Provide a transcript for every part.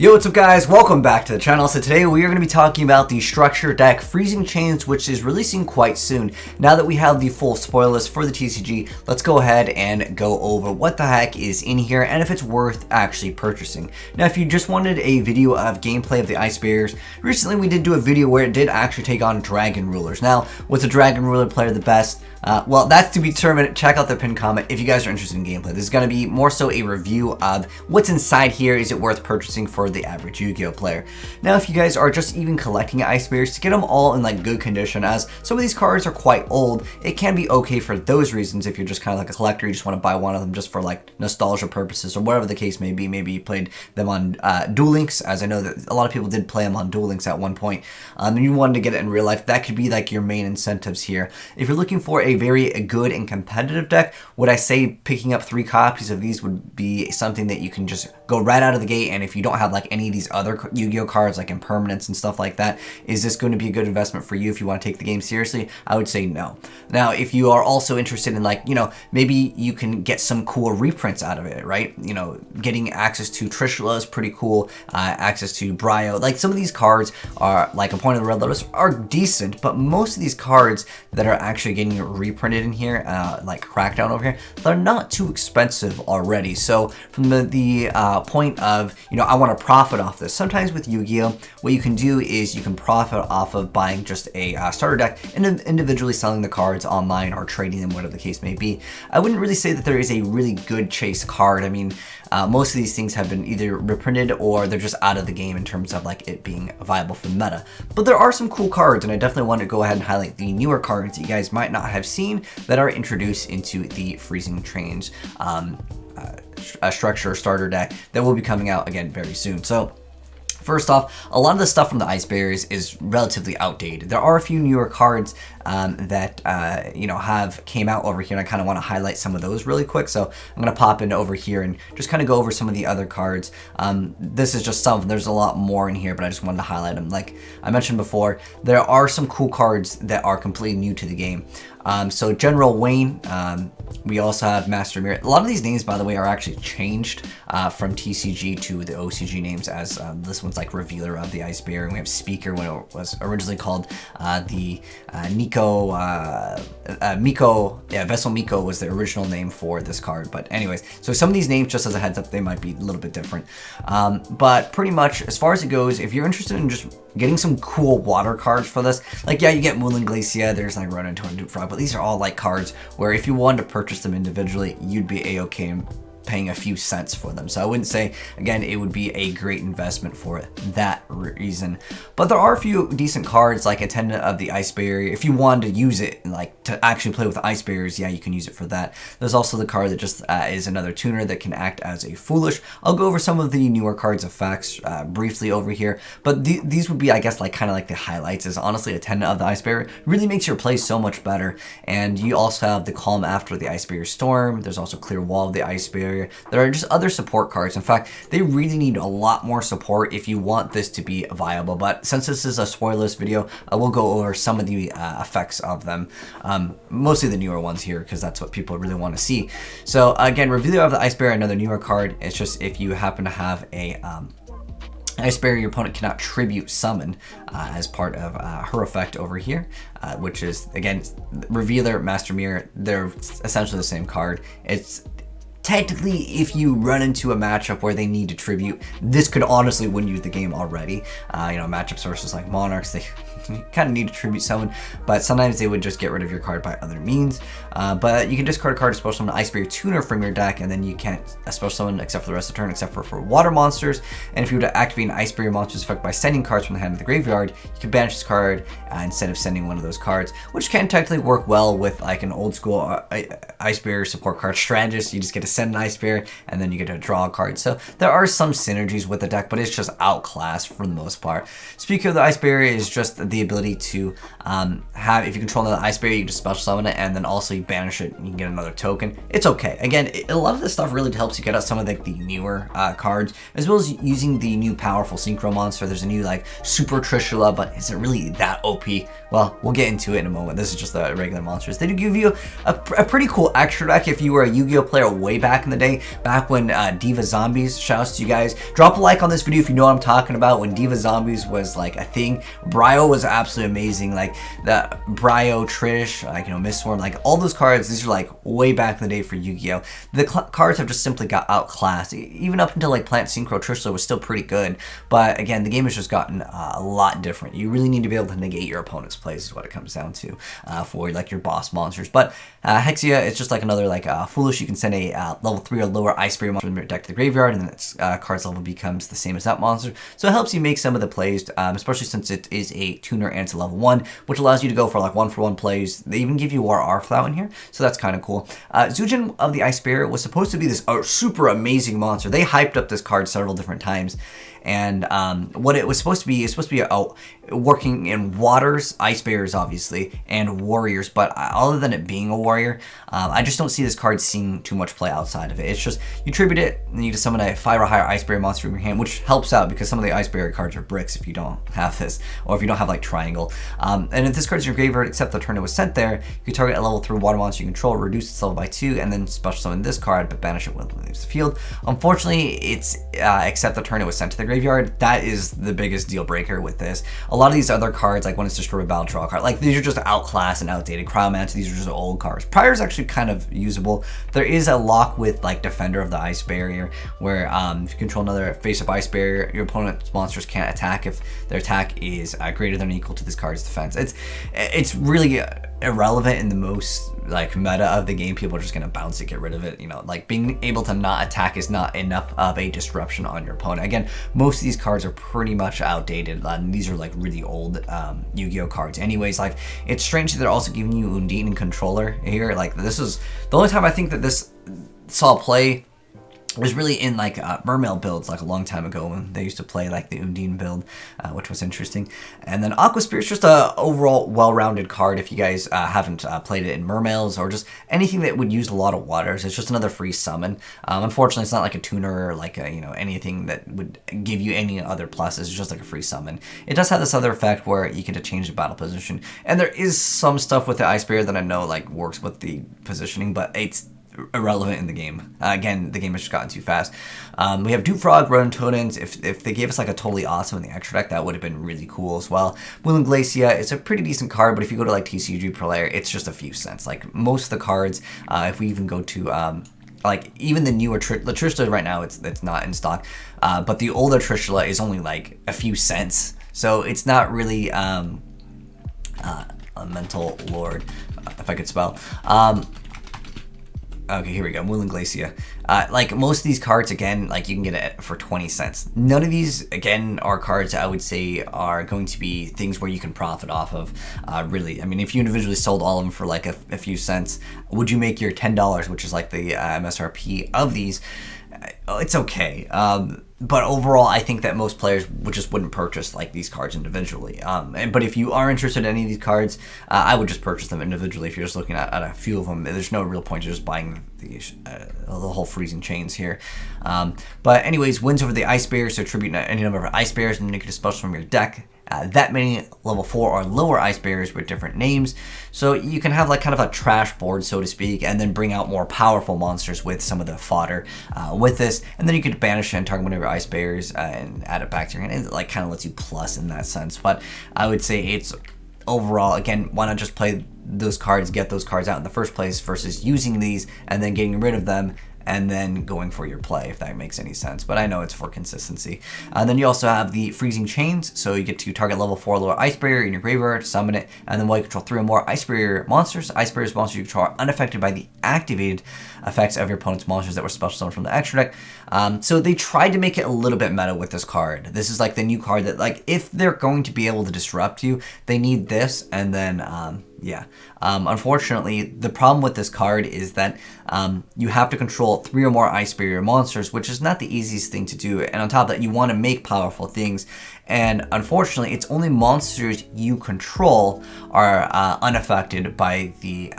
Yo, what's up guys? Welcome back to the channel. So today we are going to be talking about the structure deck Freezing Chains, which is releasing quite soon. Now that we have the full spoiler list for the TCG, let's go ahead and go over what the heck is in here and if it's worth actually purchasing. Now, if you just wanted a video of gameplay of the Ice Barriers, recently we did do a video where it did actually take on Dragon Rulers. Now, was the Dragon Ruler player the best? Well, that's to be determined. Check out the pinned comment if you guys are interested in gameplay. This is going to be more so a review of what's inside here. Is it worth purchasing for the average Yu-Gi-Oh player? Now, if you guys are just even collecting Ice Barriers, to get them all in like good condition, as some of these cards are quite old, it can be okay for those reasons. If you're just kind of like a collector, you just want to buy one of them just for like nostalgia purposes or whatever the case may be. Maybe you played them on Duel Links, as I know that a lot of people did play them on Duel Links at one point, and you wanted to get it in real life. That could be like your main incentives here. If you're looking for a very good and competitive deck, would I say picking up 3 copies of these would be something that you can just go right out of the gate? And if you don't have like any of these other Yu-Gi-Oh cards like impermanence and stuff like that, is this going to be a good investment for you if you want to take the game seriously? I would say no. Now, if you are also interested in like, you know, maybe you can get some cool reprints out of it, right? You know, getting access to Trishula is pretty cool, access to Bryo. Like some of these cards are like a Point of the Red Lotus are decent, but most of these cards that are actually getting reprinted in here, like Crackdown over here, they're not too expensive already. So from the point of, you know, I want to profit off this, sometimes with Yu-Gi-Oh, what you can do is you can profit off of buying just a starter deck and individually selling the cards online or trading them, whatever the case may be. I wouldn't really say that there is a really good chase card. I mean, most of these things have been either reprinted or they're just out of the game in terms of like it being viable for meta. But there are some cool cards, and I definitely want to go ahead and highlight the newer cards that you guys might not have seen that are introduced into the Freezing Chains structure starter deck that will be coming out again very soon. So first off, a lot of the stuff from the Ice Barriers is relatively outdated. There are a few newer cards that you know have came out over here, and I kind of want to highlight some of those really quick. So I'm going to pop in over here and just kind of go over some of the other cards. This is just some of them. There's a lot more in here, but I just wanted to highlight them. Like I mentioned before, there are some cool cards that are completely new to the game. So General Wayne, we also have Master Mirror. A lot of these names, by the way, are actually changed from TCG to the OCG names, as this one's like Revealer of the Ice Barrier, and we have Speaker when it was originally called the Vessel Miko was the original name for this card. But anyways, so some of these names, just as a heads up, they might be a little bit different. But pretty much as far as it goes, if you're interested in just getting some cool water cards for this, like yeah, you get Moonland Glacia, there's like Ronin Torn Dupe Frog, but these are all like cards where if you wanted to purchase them individually, you'd be a-okay paying a few cents for them. So I wouldn't say, again, it would be a great investment for that reason. But there are a few decent cards, like Attendant of the Ice Barrier. If you wanted to use it, like to actually play with Ice Barriers, yeah, you can use it for that. There's also the card that just is another tuner that can act as a Foolish. I'll go over some of the newer cards effects briefly over here, but these would be, I guess, like kind of like the highlights. Is honestly Attendant of the Ice Barrier really makes your play so much better. And you also have the Calm after the Ice Barrier Storm. There's also Clear Wall of the Ice Barrier. There are just other support cards. In fact, they really need a lot more support if you want this to be viable. But since this is a spoilerless video, I will go over some of the effects of them. Mostly the newer ones here, because that's what people really want to see. So again, Revealer of the Ice Barrier, another newer card. It's just if you happen to have a Ice Barrier, your opponent cannot tribute summon as part of her effect over here, which is, again, Revealer, Master Mirror, they're essentially the same card. It's technically, if you run into a matchup where they need to tribute, this could honestly win you the game already. You know, matchups versus like Monarchs, they kind of need to tribute someone, but sometimes they would just get rid of your card by other means. But you can discard a card to special summon an Ice Barrier tuner from your deck, and then you can't special summon except for the rest of the turn, except for water monsters. And if you were to activate an Ice Barrier monster's effect by sending cards from the hand to the graveyard, you can banish this card instead of sending one of those cards, which can technically work well with like an old school Ice Barrier support card strategist. You just get to send an Ice Barrier, and then you get to draw a card. So there are some synergies with the deck, but it's just outclassed for the most part. Speaking of the Ice Barrier, is just the the ability to have, if you control another ice barrier, you can just special summon it, and then also you banish it and you can get another token. It's okay. Again, a lot of this stuff really helps you get out some of the newer cards, as well as using the new powerful synchro monster. There's a new like Super Trishula, but is it really that OP? Well, we'll get into it in a moment. This is just the regular monsters. They do give you a pretty cool extra deck if you were a Yu-Gi-Oh player way back in the day, back when Diva Zombies, shouts to you guys. Drop a like on this video if you know what I'm talking about, when Diva Zombies was like a thing. YuGiOh was absolutely amazing, like the YuGiOh, Trish, like, you know, Miss Swarm, like all those cards, these are like way back in the day for Yu-Gi-Oh. The cards have just simply got outclassed. Even up until like Plant Synchro Trishula was still pretty good, but again, the game has just gotten a lot different. You really need to be able to negate your opponent's plays is what it comes down to for like your boss monsters. But Hexia is just like another like Foolish. You can send a level 3 or lower Ice Barrier monster from your deck to the graveyard, and then its card's level becomes the same as that monster. So it helps you make some of the plays, especially since it is a tuner and it's a level 1, which allows you to go for like 1-for-1 plays. They even give you RR Flout in here, so that's kind of cool. Zujin of the Ice Barrier was supposed to be this super amazing monster. They hyped up this card several different times. And what it was supposed to be is supposed to be working in waters, ice barriers obviously, and warriors. But other than it being a warrior, I just don't see this card seeing too much play outside of it. It's just you tribute it, and you just summon a 5 or higher ice barrier monster from your hand, which helps out because some of the ice barrier cards are bricks if you don't have this, or if you don't have like triangle. And if this card's in your graveyard, except the turn it was sent there, you can target a level 3 water monster you control, reduce its level by 2, and then special summon this card, but banish it when it leaves the field. Unfortunately, it's except the turn it was sent to the graveyard. That is the biggest deal breaker with this. A lot of these other cards, like when it's destroyed battle, draw a card, like these are just outclassed and outdated. Cryomancer, these are just old cards. Prior is actually kind of usable. There is a lock with like Defender of the Ice Barrier, where if you control another face-up ice barrier, your opponent's monsters can't attack if their attack is greater than or equal to this card's defense. It's really irrelevant in the most like meta of the game. People are just gonna bounce it, get rid of it. You know, like being able to not attack is not enough of a disruption on your opponent. Again, most of these cards are pretty much outdated, and these are like really old Yu-Gi-Oh cards. Anyways, like it's strange that they're also giving you Undine and Controller here. Like this is the only time I think that this saw play was really in like Mermail builds like a long time ago when they used to play like the Undine build, which was interesting. And then Aqua Spirit's just a overall well-rounded card if you guys haven't played it in Mermails or just anything that would use a lot of waters. It's just another free summon. Unfortunately, it's not like a tuner or like a, you know, anything that would give you any other pluses. It's just like a free summon. It does have this other effect where you can change the battle position, and there is some stuff with the Ice Barrier that I know like works with the positioning, but it's irrelevant in the game. Again, the game has just gotten too fast. We have Dupe Frog, Rodent Totems. If they gave us like a totally awesome in the extra deck, that would have been really cool as well. Will Glacia is a pretty decent card, but if you go to like TCG player, it's just a few cents. Like most of the cards, if we even go to like even the newer Trishula right now, it's not in stock, but the older Trishula is only like a few cents, so it's not really a mental lord, if I could spell. Okay, here we go. Dueling Glacia. Like most of these cards, again, like you can get it for 20 cents. None of these, again, are cards I would say are going to be things where you can profit off of. Really, I mean, if you individually sold all of them for like a few cents, would you make your $10, which is like the MSRP of these? It's okay. But overall, I think that most players wouldn't purchase like these cards individually. But if you are interested in any of these cards, I would just purchase them individually. If you're just looking at a few of them, there's no real point to just buying the whole freezing chains here. But anyways, wins over the Ice Barrier, so tribute any number of Ice Barriers, and then you can special from your deck. That many level 4 or lower Ice Barriers with different names. So you can have like kind of a trash board, so to speak, and then bring out more powerful monsters with some of the fodder with this. And then you could banish it and target one of your Ice Barriers and add it back to your hand. It like kind of lets you plus in that sense. But I would say it's overall, again, why not just play those cards, get those cards out in the first place versus using these and then getting rid of them and then going for your play, if that makes any sense. But I know it's for consistency. Then you also have the Freezing Chains, so you get to target level 4 lower Ice Barrier in your graveyard, summon it, and then while you control 3 or more Ice Barrier monsters monsters you control are unaffected by the activated effects of your opponent's monsters that were special summoned from the extra deck. So they tried to make it a little bit meta with this card. This is like the new card that, like, if they're going to be able to disrupt you, they need this, and then Yeah. Unfortunately, the problem with this card is that you have to control 3 or more Ice Barrier monsters, which is not the easiest thing to do. And on top of that, you want to make powerful things. And unfortunately, it's only monsters you control are unaffected by the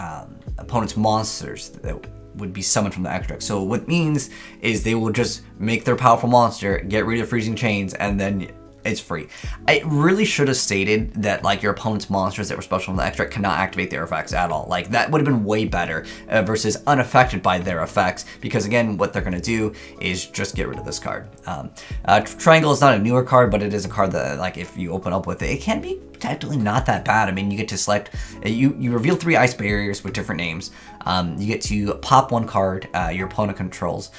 opponent's monsters that would be summoned from the extra deck. So what it means is they will just make their powerful monster, get rid of Freezing Chains, and then it's free. It really should have stated that like your opponent's monsters that were special from the extra cannot activate their effects at all. Like that would have been way better versus unaffected by their effects, because again, what they're going to do is just get rid of this card. Triangle is not a newer card, but it is a card that like if you open up with it, it can be technically not that bad. I mean, you get to select, you reveal 3 Ice Barriers with different names. You get to pop 1 card your opponent controls.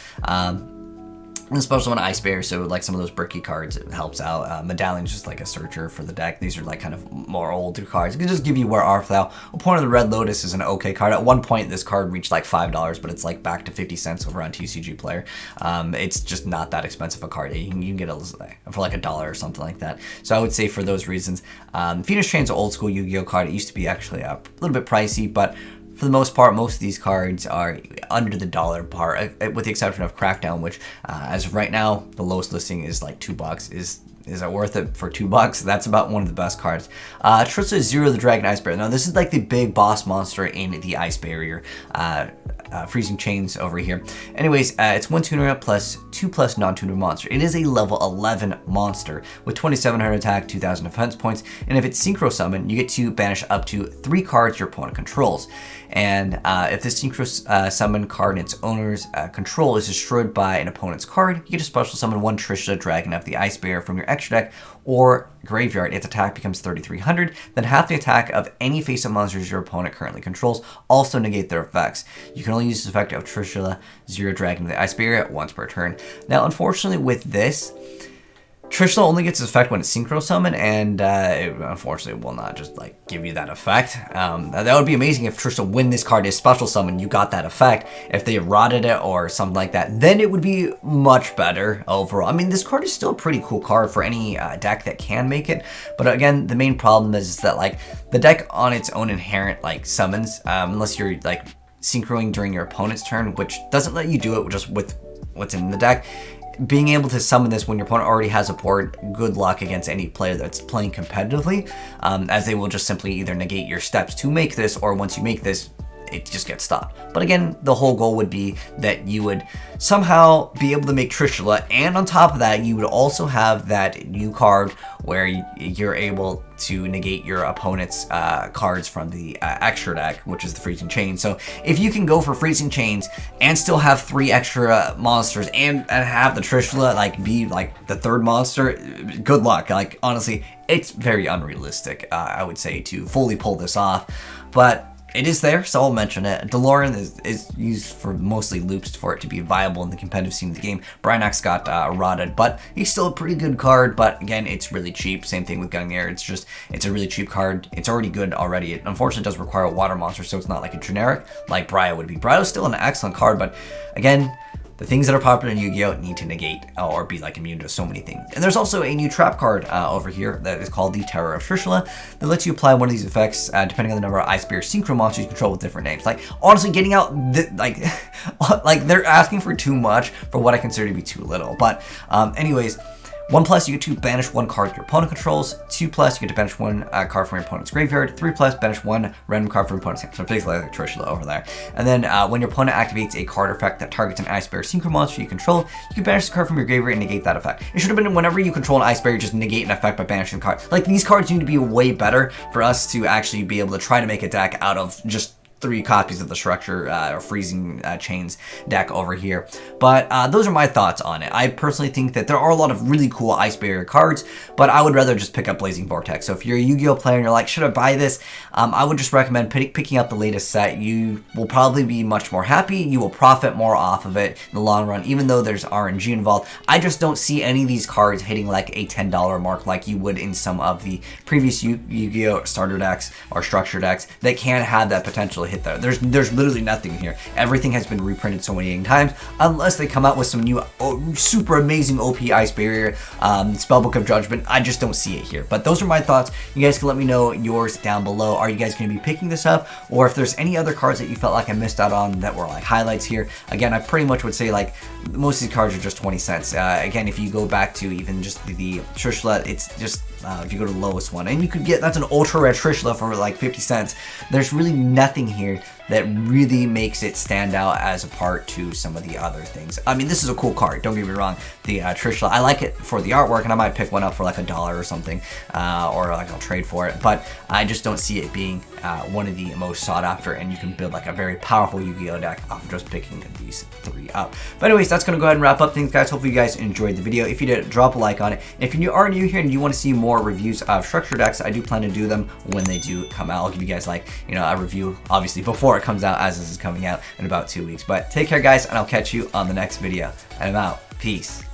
And special summon Ice Bear, so like some of those bricky cards, it helps out. Medallion's just like a searcher for the deck. These are like kind of more older cards. It can just give you where Arthal. Point of the Red Lotus is an okay card. At one point, this card reached like $5, but it's like back to 50 cents over on TCG Player. It's just not that expensive a card. You can get it for like $1 or something like that. So I would say for those reasons, Phoenix Chain's an old school Yu-Gi-Oh card. It used to be actually a little bit pricey, but for the most part, most of these cards are under the $1 part, with the exception of Crackdown, which as of right now, the lowest listing is like $2. Is it worth it for $2? That's about one of the best cards. Trista Zero the Dragon Ice Barrier. Now this is like the big boss monster in the Ice Barrier. Freezing Chains over here. Anyways, it's 1 tuner plus 2+ non-tuner monster. It is a level 11 monster with 2700 attack, 2000 defense points, and if it's synchro summon, you get to banish up to 3 cards your opponent controls. And if this synchro summon card in its owner's control is destroyed by an opponent's card, you get to special summon 1 Trista Dragon of the Ice Barrier from your extra deck or graveyard. Its attack becomes 3300, then half the attack of any face-up monsters your opponent currently controls, also negate their effects. You can only use this effect of Trista Zero Dragon of the Ice Barrier once per turn. Now, unfortunately with this, Trishula only gets its effect when it's synchro summon, and it unfortunately will not just like give you that effect. That would be amazing if Trishula, when this card is special summon, you got that effect. If they rotted it or something like that, then it would be much better overall. I mean, this card is still a pretty cool card for any deck that can make it, but again, the main problem is that like the deck on its own inherent like summons, unless you're like synchroing during your opponent's turn, which doesn't let you do it just with what's in the deck. Being able to summon this when your opponent already has a board, good luck against any player that's playing competitively, as they will just simply either negate your steps to make this, or once you make this, it just gets stopped. But again, the whole goal would be that you would somehow be able to make Trishula, and on top of that, you would also have that new card where you're able to negate your opponent's cards from the extra deck, which is the Freezing Chain. So if you can go for Freezing Chains and still have 3 extra monsters and have the Trishula like be like the 3rd monster, good luck. Like honestly, it's very unrealistic, I would say, to fully pull this off. But it is there, so I'll mention it. DeLorean is used for mostly loops for it to be viable in the competitive scene of the game. Brinax got rotted, but he's still a pretty good card, but again, it's really cheap. Same thing with Gungnir. It's a really cheap card. It's already good already. It unfortunately does require a water monster, so it's not like a generic like Bryo would be. Bryo's still an excellent card, but again, the things that are popular in Yu-Gi-Oh! Need to negate or be like immune to so many things. And there's also a new trap card over here that is called the Terror of Trishula that lets you apply one of these effects depending on the number of Ice Bear synchro monsters you control with different names. Like honestly, getting out like they're asking for too much for what I consider to be too little. But anyways, 1+, you get to banish 1 card your opponent controls. 2+, you get to banish 1 card from your opponent's graveyard. 3+, banish 1 random card from your opponent's hand. So basically like Trishula over there. And then when your opponent activates a card effect that targets an Ice Bear synchro monster you control, you can banish the card from your graveyard and negate that effect. It should have been whenever you control an Ice Bear, just negate an effect by banishing the card. Like these cards need to be way better for us to actually be able to try to make a deck out of just 3 copies of the structure or Freezing Chains deck over here. But those are my thoughts on it. I personally think that there are a lot of really cool Ice Barrier cards, but I would rather just pick up Blazing Vortex. So if you're a Yu-Gi-Oh player and you're like, should I buy this? I would just recommend picking up the latest set. You will probably be much more happy. You will profit more off of it in the long run, even though there's RNG involved. I just don't see any of these cards hitting like a $10 mark like you would in some of the previous Yu-Gi-Oh starter decks or structure decks that can have that potential hit there. There's literally nothing here. Everything has been reprinted so many times, unless they come out with some new super amazing OP Ice Barrier, Spellbook of Judgment. I just don't see it here. But those are my thoughts. You guys can let me know yours down below. Are you guys going to be picking this up, or if there's any other cards that you felt like I missed out on that were like highlights here? Again, I pretty much would say like most of these cards are just 20 cents. Again, if you go back to even just the Trishula, it's just if you go to the lowest one, and you could get, that's an ultra rare Trishula for like 50 cents. There's really nothing here that really makes it stand out as a part to some of the other things. I mean, this is a cool card, don't get me wrong. The Trishula, I like it for the artwork, and I might pick one up for like $1 or something, or like I'll trade for it, but I just don't see it being one of the most sought after, and you can build like a very powerful Yu-Gi-Oh deck off of just picking these 3 up. But anyways, that's gonna go ahead and wrap up things, guys. Hopefully you guys enjoyed the video. If you did, drop a like on it. If you are new here and you want to see more reviews of structure decks, I do plan to do them when they do come out. I'll give you guys like, you know, a review obviously before it comes out, as this is coming out in about 2 weeks. But take care, guys, and I'll catch you on the next video. And I'm out. Peace.